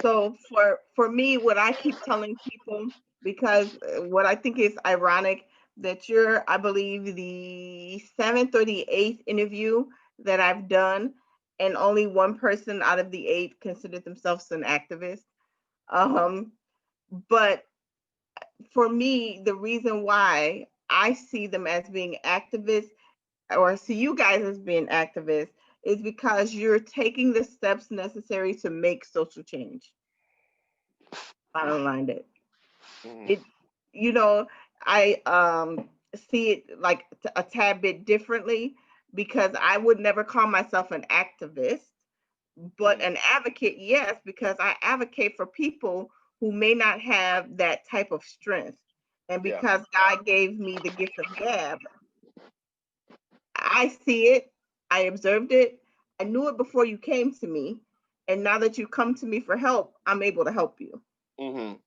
So for me, what I keep telling people, because what I think is ironic that you're, I believe, the seventh or the eighth interview that I've done, and only one person out of the eight considered themselves an activist. Um, but for me, the reason why I see them as being activists, or see you guys as being activists, is because you're taking the steps necessary to make social change. Bottom line, it Mhm. it you know, I see it like a tad bit differently, because I would never call myself an activist, but Mhm. an advocate, yes, because I advocate for people who may not have that type of strength. And Yeah. because God gave me the gift of gab, I see it, I observed it, I knew it before you came to me, and now that you come to me for help, I'm able to help you. Mhm.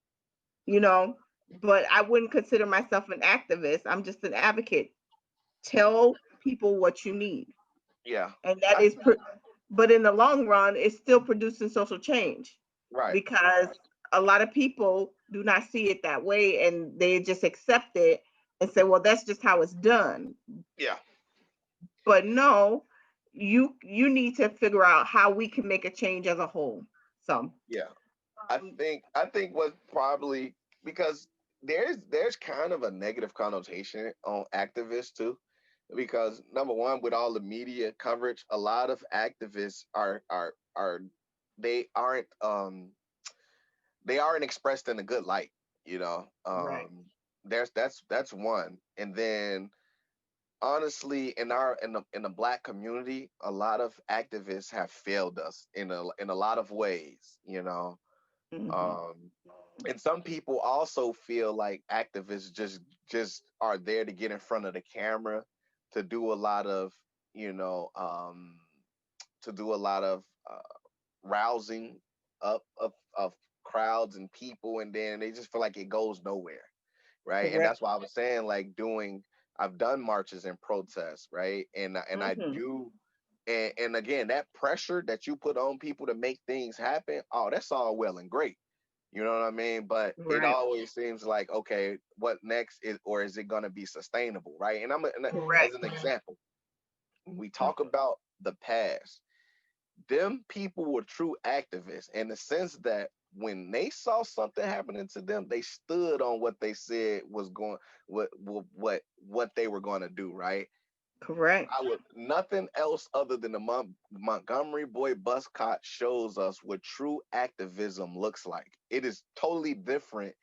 you know, but I wouldn't consider myself an activist. I'm just an advocate. Tell people what you need. Yeah. And that I is, but in the long run, it's still producing social change, right. because a lot of people do not see it that way, and they just accept it and say, well, that's just how it's done. Yeah. But no, you need to figure out how we can make a change as a whole. So, Yeah. um, I think what probably because there's kind of a negative connotation on activists too, because number one, with all the media coverage, a lot of activists are they aren't they aren't expressed in a good light, you know. right. That's one, and then honestly, in the black community, a lot of activists have failed us in a lot of ways, you know. Hmm. um and some people also feel like activists just are there to get in front of the camera to do a lot of you know to do a lot of rousing up of crowds and people, and then they just feel like it goes nowhere, right? And Correct. that's why I was saying, like, doing I've done marches and protests, right? And I Hmm. do, and again, that pressure that you put on people to make things happen, oh, that's all well and great. You know what I mean? But it Right. always seems like, okay, what next is, or is it going to be sustainable, right? As Correct. an example, when we talk about the past, them people were true activists in the sense that when they saw something happening to them, they stood on what they said was going, what they were going to do, right? Correct. I would nothing else other than the Montgomery Boy bus cot shows us what true activism looks like. It is totally different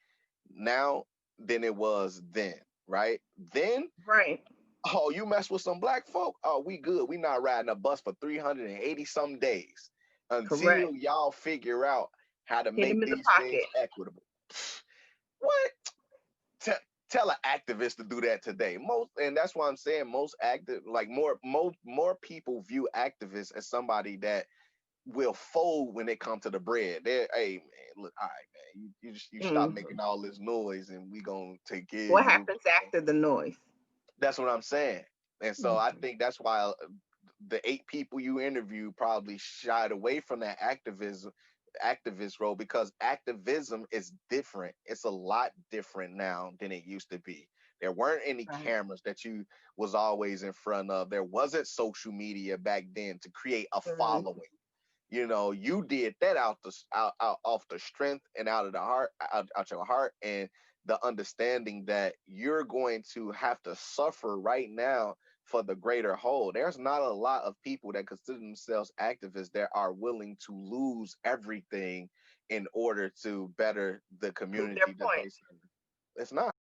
now than it was then, right? Then, Right. oh, you mess with some black folk, oh, we good. We not riding a bus for 380 some days Correct. until y'all figure out how to Hit him make in the these things pocket. equitable. What? Te- Tell an activist to do that today. Most, and that's why I'm saying most active, like more people view activists as somebody that will fold when it comes to the bread. They're, hey man, look, all right, man, you stop Mm. making all this noise, and we gonna take care of What you. happens after the noise? That's what I'm saying. And so I Mhm. think that's why the eight people you interviewed probably shied away from that activist role, because activism is different. It's a lot different now than it used to be. There weren't any Right. cameras that you was always in front of. There wasn't social media back then to create a Mm. following. You know, you did that out off the strength and out of the heart, out your heart, and the understanding that you're going to have to suffer right now for the greater whole. There's not a lot of people that consider themselves activists that are willing to lose everything in order to better the Prove their community that point. they serve. It's not.